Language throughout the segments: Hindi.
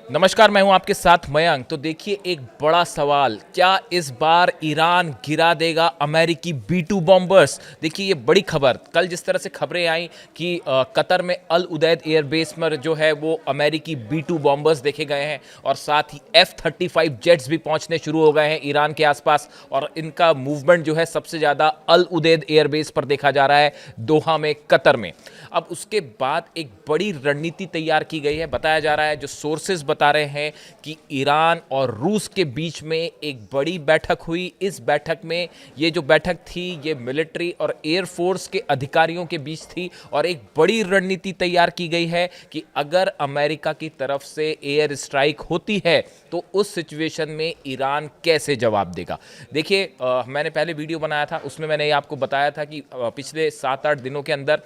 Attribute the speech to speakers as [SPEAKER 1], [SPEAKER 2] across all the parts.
[SPEAKER 1] नमस्कार, मैं हूं आपके साथ मयंक। तो देखिए, एक बड़ा सवाल, क्या इस बार ईरान गिरा देगा अमेरिकी B2 बॉम्बर्स? देखिए, ये बड़ी खबर कल जिस तरह से खबरें आई कि कतर में अल उदैद एयरबेस पर जो है वो अमेरिकी B2 बॉम्बर्स देखे गए हैं और साथ ही F-35 जेट्स भी पहुंचने शुरू हो गए हैं ईरान के आसपास। और इनका मूवमेंट जो है सबसे ज़्यादा अल उदैद एयरबेस पर देखा जा रहा है, दोहा में, कतर में। अब उसके बाद एक बड़ी रणनीति तैयार की गई है। बताया जा रहा है, जो सोर्सेज बता रहे हैं कि ईरान और रूस के बीच में एक बड़ी बैठक हुई। इस बैठक में ये जो बैठक थी ये मिलिट्री और एयरफोर्स के अधिकारियों के बीच थी और एक बड़ी रणनीति तैयार की गई है कि अगर अमेरिका की तरफ से एयर स्ट्राइक होती है तो उस सिचुएशन में ईरान कैसे जवाब देगा। देखिए, मैंने पहले वीडियो बनाया था, उसमें मैंने ये आपको बताया था कि पिछले 7-8 दिनों के अंदर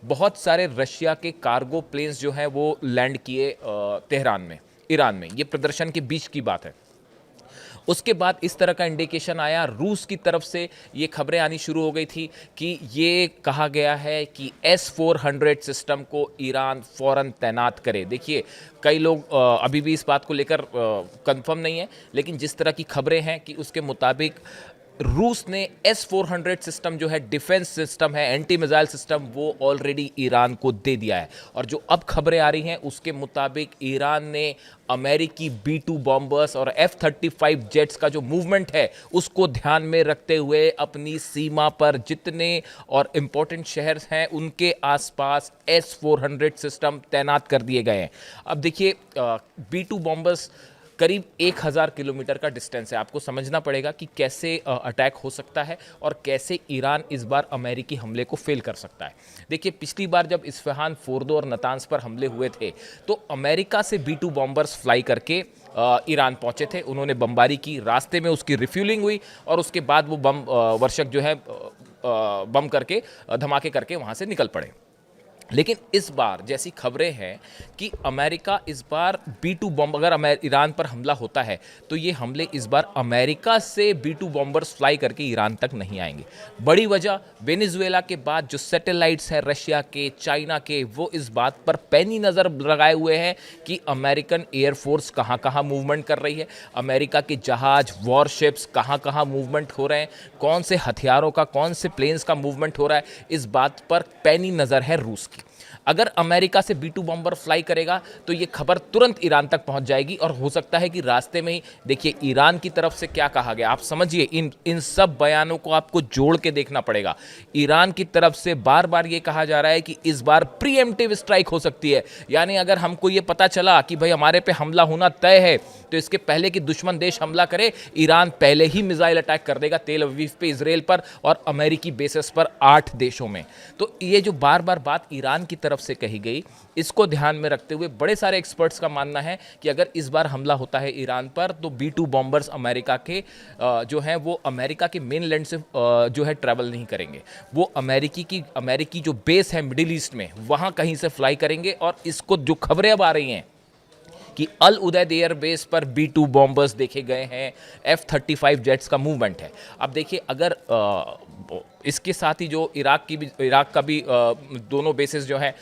[SPEAKER 1] बहुत सारे रशिया के कार्गो प्लेन्स जो हैं वो लैंड किए तेहरान में, ईरान में। ये प्रदर्शन के बीच की बात है। उसके बाद इस तरह का इंडिकेशन आया, रूस की तरफ से ये खबरें आनी शुरू हो गई थी कि ये कहा गया है कि S-400 सिस्टम को ईरान फौरन तैनात करे। देखिए, कई लोग अभी भी इस बात को लेकर कंफर्म नहीं है, लेकिन जिस तरह की खबरें हैं कि उसके मुताबिक रूस ने S-400 सिस्टम जो है, डिफेंस सिस्टम है, एंटी मिसाइल सिस्टम, वो ऑलरेडी ईरान को दे दिया है। और जो अब खबरें आ रही हैं उसके मुताबिक ईरान ने अमेरिकी B2 बॉम्बर्स और F-35 जेट्स का जो मूवमेंट है उसको ध्यान में रखते हुए अपनी सीमा पर जितने और इम्पोर्टेंट शहर हैं उनके आसपास S-400 सिस्टम तैनात कर दिए गए हैं। अब देखिए, B2 बॉम्बर्स करीब 1000 किलोमीटर का डिस्टेंस है। आपको समझना पड़ेगा कि कैसे अटैक हो सकता है और कैसे ईरान इस बार अमेरिकी हमले को फेल कर सकता है। देखिए, पिछली बार जब इस्फहान, फोर्दो और नतांस पर हमले हुए थे तो अमेरिका से B2 बॉम्बर्स फ्लाई करके ईरान पहुंचे थे। उन्होंने बमबारी की, रास्ते में उसकी रिफ्यूलिंग हुई और उसके बाद वो बम वर्षक जो है बम करके, धमाके करके वहाँ से निकल पड़े। लेकिन इस बार जैसी खबरें हैं कि अमेरिका इस बार B2 बॉम्ब, अगर ईरान पर हमला होता है तो ये हमले इस बार अमेरिका से B2 बॉम्बर्स फ्लाई करके ईरान तक नहीं आएंगे। बड़ी वजह, वेनेजुएला के बाद जो सैटेलाइट्स हैं रशिया के, चाइना के, वो इस बात पर पैनी नज़र लगाए हुए हैं कि अमेरिकन एयरफोर्स कहाँ कहाँ मूवमेंट कर रही है, अमेरिका के जहाज, वॉरशिप्स कहाँ कहाँ मूवमेंट हो रहे हैं, कौन से हथियारों का, कौन से प्लेन्स का मूवमेंट हो रहा है। इस बात पर पैनी नज़र है रूस की। अगर अमेरिका से B2 बॉम्बर फ्लाई करेगा तो ये खबर तुरंत ईरान तक पहुंच जाएगी और हो सकता है कि रास्ते में ही, देखिए, ईरान की तरफ से क्या कहा गया आप समझिए। इन सब बयानों को आपको जोड़ के देखना पड़ेगा। ईरान की तरफ से बार बार ये कहा जा रहा है कि इस बार प्रीएम्प्टिव स्ट्राइक हो सकती है, यानी अगर हमको ये पता चला कि भाई हमारे पे हमला होना तय है तो इसके पहले कि दुश्मन देश हमला करे, ईरान पहले ही मिसाइल अटैक कर देगा तेल अवीव पे, इजराइल पर और अमेरिकी बेसेस पर 8 देशों में। तो ये जो बार बार बात ईरान की तरफ से कही गई, इसको ध्यान में रखते हुए बड़े सारे एक्सपर्ट्स का मानना है कि अगर इस बार हमला होता है ईरान पर तो B2 बॉम्बर्स अमेरिका के जो हैं वो अमेरिका के मेन लैंड से जो है ट्रैवल नहीं करेंगे। वो अमेरिकी जो बेस है मिडिल ईस्ट में, वहाँ कहीं से फ्लाई करेंगे। और इसको जो खबरें अब आ रही हैं कि अल उदैद एयरबेस पर B2 बॉम्बर्स देखे गए हैं, F-35 जेट्स का मूवमेंट है। अब देखिए, अगर इसके साथ ही जो इराक का भी दोनों बेसेस जो हैं,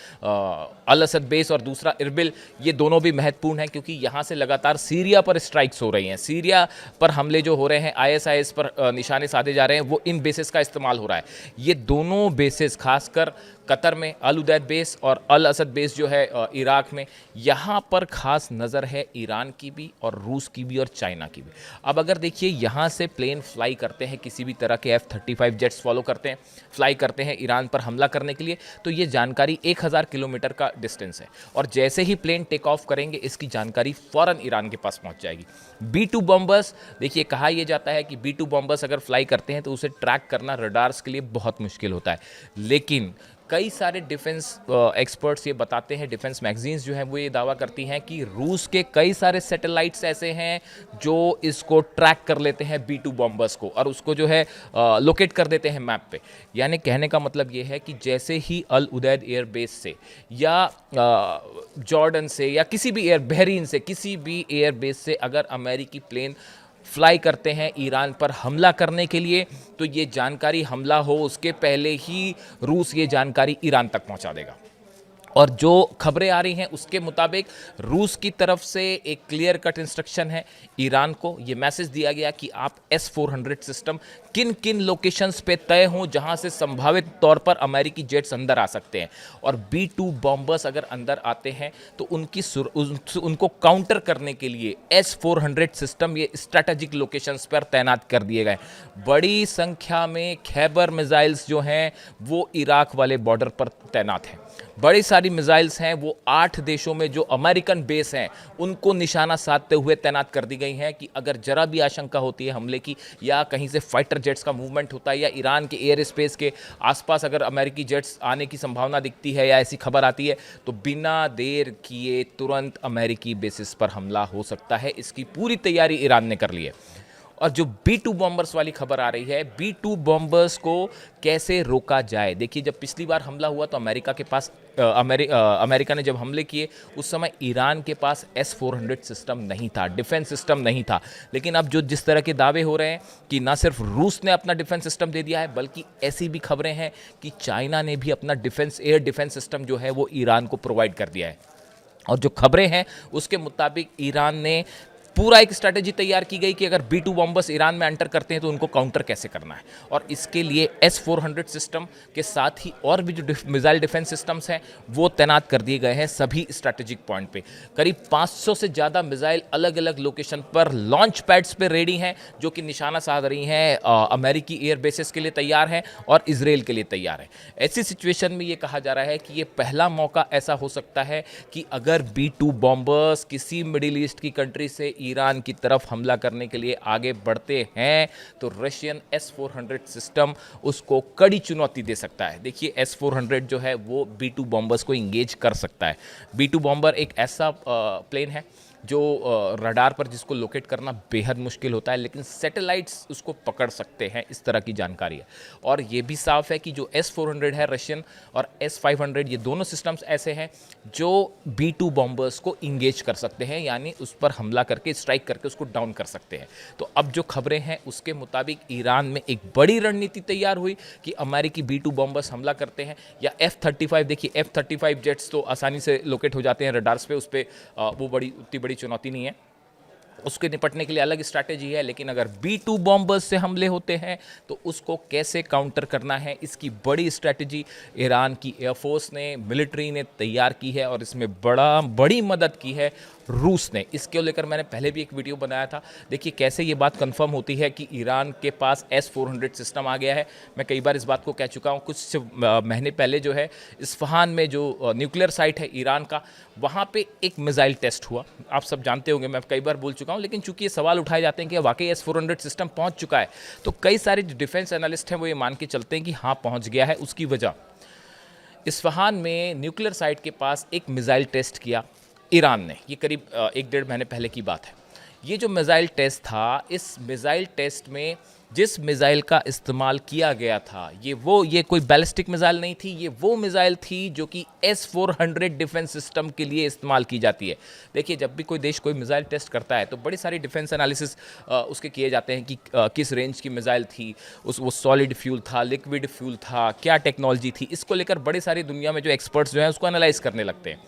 [SPEAKER 1] अल असद बेस और दूसरा इरबिल, ये दोनों भी महत्वपूर्ण हैं क्योंकि यहाँ से लगातार सीरिया पर स्ट्राइक्स हो रही हैं। सीरिया पर हमले जो हो रहे हैं, ISIS पर निशाने साधे जा रहे हैं, वो इन बेसेस का इस्तेमाल हो रहा है। ये दोनों बेसेस, खासकर कतर में अल उदैद बेस और अल असद बेस जो है इराक में, यहाँ पर खास नज़र है ईरान की भी और रूस की भी और चाइना की भी। अब अगर देखिए, यहाँ से प्लेन फ्लाई करते हैं, किसी भी तरह के F-35 जेट्स फॉलो करते हैं, फ्लाई करते हैं ईरान पर हमला करने के लिए, तो ये जानकारी 1000 किलोमीटर का डिस्टेंस है और जैसे ही प्लेन टेक ऑफ करेंगे इसकी जानकारी फ़ौरन ईरान के पास पहुंच जाएगी। B2 बॉम्बर्स, देखिए, कहा यह जाता है कि B2 बॉम्बर्स अगर फ्लाई करते हैं तो उसे ट्रैक करना रडार्स के लिए बहुत मुश्किल होता है। लेकिन कई सारे डिफेंस एक्सपर्ट्स ये बताते हैं, डिफेंस मैगजीन्स जो हैं वो ये दावा करती हैं कि रूस के कई सारे सैटेलाइट्स ऐसे हैं जो इसको ट्रैक कर लेते हैं B2 बॉम्बर्स को और उसको जो है लोकेट कर देते हैं मैप पे। यानी कहने का मतलब ये है कि जैसे ही अल उदैद एयर बेस से या जॉर्डन से या किसी भी बहरीन से, किसी भी एयर बेस से अगर अमेरिकी प्लेन फ्लाई करते हैं ईरान पर हमला करने के लिए, तो ये जानकारी हमला हो उसके पहले ही रूस ये जानकारी ईरान तक पहुंचा देगा। और जो खबरें आ रही हैं उसके मुताबिक रूस की तरफ से एक क्लियर कट इंस्ट्रक्शन है, ईरान को ये मैसेज दिया गया कि आप S-400 सिस्टम किन किन लोकेशंस पे तय हों जहां से संभावित तौर पर अमेरिकी जेट्स अंदर आ सकते हैं, और B-2 बॉम्बर्स अगर अंदर आते हैं तो उनको काउंटर करने के लिए S-400 सिस्टम ये स्ट्रैटेजिक लोकेशंस पर तैनात कर दिए गए। बड़ी संख्या में खैबर मिसाइल्स जो हैं वो इराक वाले बॉर्डर पर तैनात हैं। बड़ी सारी मिसाइल्स हैं वो 8 देशों में जो अमेरिकन बेस हैं उनको निशाना साधते हुए तैनात कर दी गई हैं कि अगर जरा भी आशंका होती है हमले की, या कहीं से फाइटर जेट्स का मूवमेंट होता है, या ईरान के एयर स्पेस के आसपास अगर अमेरिकी जेट्स आने की संभावना दिखती है या ऐसी खबर आती है, तो बिना देर किए तुरंत अमेरिकी बेसिस पर हमला हो सकता है। इसकी पूरी तैयारी ईरान ने कर ली है। और जो B-2 बॉम्बर्स वाली खबर आ रही है, B-2 बॉम्बर्स को कैसे रोका जाए। देखिए, जब पिछली बार हमला हुआ तो अमेरिका के पास अमेरिका ने जब हमले किए उस समय ईरान के पास S-400 सिस्टम नहीं था, डिफेंस सिस्टम नहीं था। लेकिन अब जो जिस तरह के दावे हो रहे हैं कि ना सिर्फ रूस ने अपना डिफेंस सिस्टम दे दिया है, बल्कि ऐसी भी खबरें हैं कि चाइना ने भी अपना एयर डिफेंस सिस्टम जो है वो ईरान को प्रोवाइड कर दिया है। और जो खबरें हैं उसके मुताबिक ईरान ने पूरा एक स्ट्रैटेजी तैयार की गई कि अगर B-2 बॉम्बर्स ईरान में एंटर करते हैं तो उनको काउंटर कैसे करना है, और इसके लिए S-400 सिस्टम के साथ ही और भी जो मिसाइल डिफेंस सिस्टम्स हैं वो तैनात कर दिए गए हैं सभी स्ट्रैटेजिक पॉइंट पे। करीब 500 से ज़्यादा मिसाइल अलग अलग लोकेशन पर लॉन्च पैड्स पे रेडी हैं, जो कि निशाना साध रही हैं अमेरिकी एयर बेसिस के लिए तैयार हैं और इसराइल के लिए तैयार हैं। ऐसी सिचुएशन में ये कहा जा रहा है कि ये पहला मौका ऐसा हो सकता है कि अगर B-2 बॉम्बर्स किसी मिडिल ईस्ट की कंट्री से ईरान की तरफ हमला करने के लिए आगे बढ़ते हैं तो रशियन S-400 सिस्टम उसको कड़ी चुनौती दे सकता है। देखिए, S-400 जो है वो B-2 बॉम्बर्स को इंगेज कर सकता है। B-2 बॉम्बर एक ऐसा प्लेन है जो रडार पर जिसको लोकेट करना बेहद मुश्किल होता है, लेकिन सैटेलाइट्स उसको पकड़ सकते हैं, इस तरह की जानकारी है। और ये भी साफ है कि जो S-400 है रशियन और S-500, ये दोनों सिस्टम्स ऐसे हैं जो B-2 बॉम्बर्स को इंगेज कर सकते हैं, यानी उस पर हमला करके स्ट्राइक करके उसको डाउन कर सकते हैं। तो अब जो खबरें हैं उसके मुताबिक ईरान में एक बड़ी रणनीति तैयार हुई कि अमेरिकी B-2 बॉम्बर्स हमला करते हैं या F-35, देखिए F-35 जेट्स तो आसानी से लोकेट हो जाते हैं रडार्स पे, उस पर वो उतनी बड़ी चुनौती नहीं है, उसके निपटने के लिए अलग स्ट्रैटेजी है। लेकिन अगर B-2 बॉम्बर्स से हमले होते हैं तो उसको कैसे काउंटर करना है, इसकी बड़ी स्ट्रैटेजी ईरान की एयरफोर्स ने, मिलिट्री ने तैयार की है, और इसमें बड़ी मदद की है रूस ने। इसके लेकर मैंने पहले भी एक वीडियो बनाया था। देखिए कैसे ये बात कंफर्म होती है कि ईरान के पास S-400 सिस्टम आ गया है। मैं कई बार इस बात को कह चुका हूँ। कुछ महीने पहले जो है इस्फहान में जो न्यूक्लियर साइट है ईरान का, वहाँ पे एक मिसाइल टेस्ट हुआ। आप सब जानते होंगे, मैं कई बार बोल चुका हूँ, लेकिन चूंकि ये सवाल उठाए जाते हैं कि वाकई S-400 सिस्टम पहुँच चुका है, तो कई सारे जो डिफेंस एनालिस्ट हैं वो ये मान के चलते हैं कि हाँ पहुँच गया है। उसकी वजह, इस्फहान में न्यूक्लियर साइट के पास एक मिसाइल टेस्ट किया ईरान ने। ये करीब 1-1.5 महीने पहले की बात है। ये जो मिसाइल टेस्ट था, इस मिसाइल टेस्ट में जिस मिसाइल का इस्तेमाल किया गया था ये कोई बैलिस्टिक मिसाइल नहीं थी, ये वो मिसाइल थी जो कि S-400 डिफेंस सिस्टम के लिए इस्तेमाल की जाती है। देखिए, जब भी कोई देश कोई मिसाइल टेस्ट करता है तो बड़ी सारी डिफेंस एनालिसिस उसके किए जाते हैं कि किस रेंज की मिसाइल थी, वो सॉलिड फ्यूल था, लिक्विड फ्यूल था, क्या टेक्नोलॉजी थी। इसको लेकर बड़ी सारी दुनिया में जो एक्सपर्ट्स जो हैं उसको एनालाइज करने लगते हैं।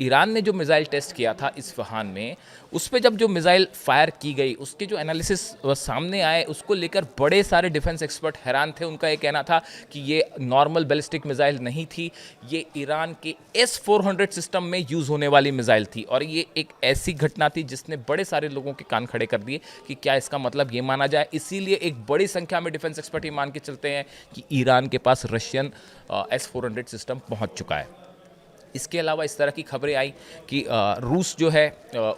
[SPEAKER 1] ईरान ने जो मिसाइल टेस्ट किया था इस्फहान में, उस पर जब जो मिसाइल फायर की गई उसके जो एनालिसिस सामने आए, उसको लेकर बड़े सारे डिफेंस एक्सपर्ट हैरान थे। उनका ये कहना था कि ये नॉर्मल बैलिस्टिक मिसाइल नहीं थी, ये ईरान के S-400 सिस्टम में यूज़ होने वाली मिसाइल थी। और ये एक ऐसी घटना थी जिसने बड़े सारे लोगों के कान खड़े कर दिए कि क्या इसका मतलब ये माना जाए। इसीलिए एक बड़ी संख्या में डिफेंस एक्सपर्ट ये मान के चलते हैं कि ईरान के पास रशियन S-400 सिस्टम पहुँच चुका है। इसके अलावा इस तरह की खबरें आई कि रूस जो है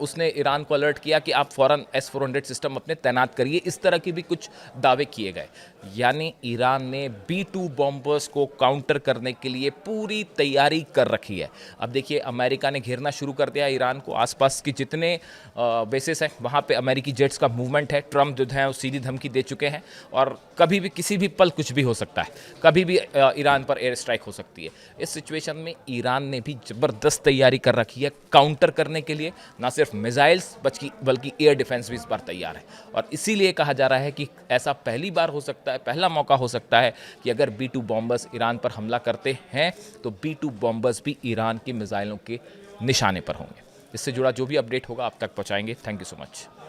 [SPEAKER 1] उसने ईरान को अलर्ट किया कि आप फ़ौरन S-400 सिस्टम अपने तैनात करिए। इस तरह की भी कुछ दावे किए गए। यानी ईरान ने B-2 बॉम्बर्स को काउंटर करने के लिए पूरी तैयारी कर रखी है। अब देखिए, अमेरिका ने घेरना शुरू कर दिया ईरान को। आसपास की जितने बेसिस हैं वहाँ पे अमेरिकी जेट्स का मूवमेंट है। ट्रम्प जो है वो सीधी धमकी दे चुके हैं और कभी भी किसी भी पल कुछ भी हो सकता है, कभी भी ईरान पर एयर स्ट्राइक हो सकती है। इस सिचुएशन में ईरान ने भी ज़बरदस्त तैयारी कर रखी है काउंटर करने के लिए। ना सिर्फ मिसाइल्स बल्कि एयर डिफेंस भी इस बार तैयार है, और इसीलिए कहा जा रहा है कि ऐसा पहली बार हो सकता है, पहला मौका हो सकता है कि अगर B-2 बॉम्बर्स ईरान पर हमला करते हैं तो B-2 बॉम्बर्स भी ईरान की मिसाइलों के निशाने पर होंगे। इससे जुड़ा जो भी अपडेट होगा आप तक पहुंचाएंगे। Thank you so much.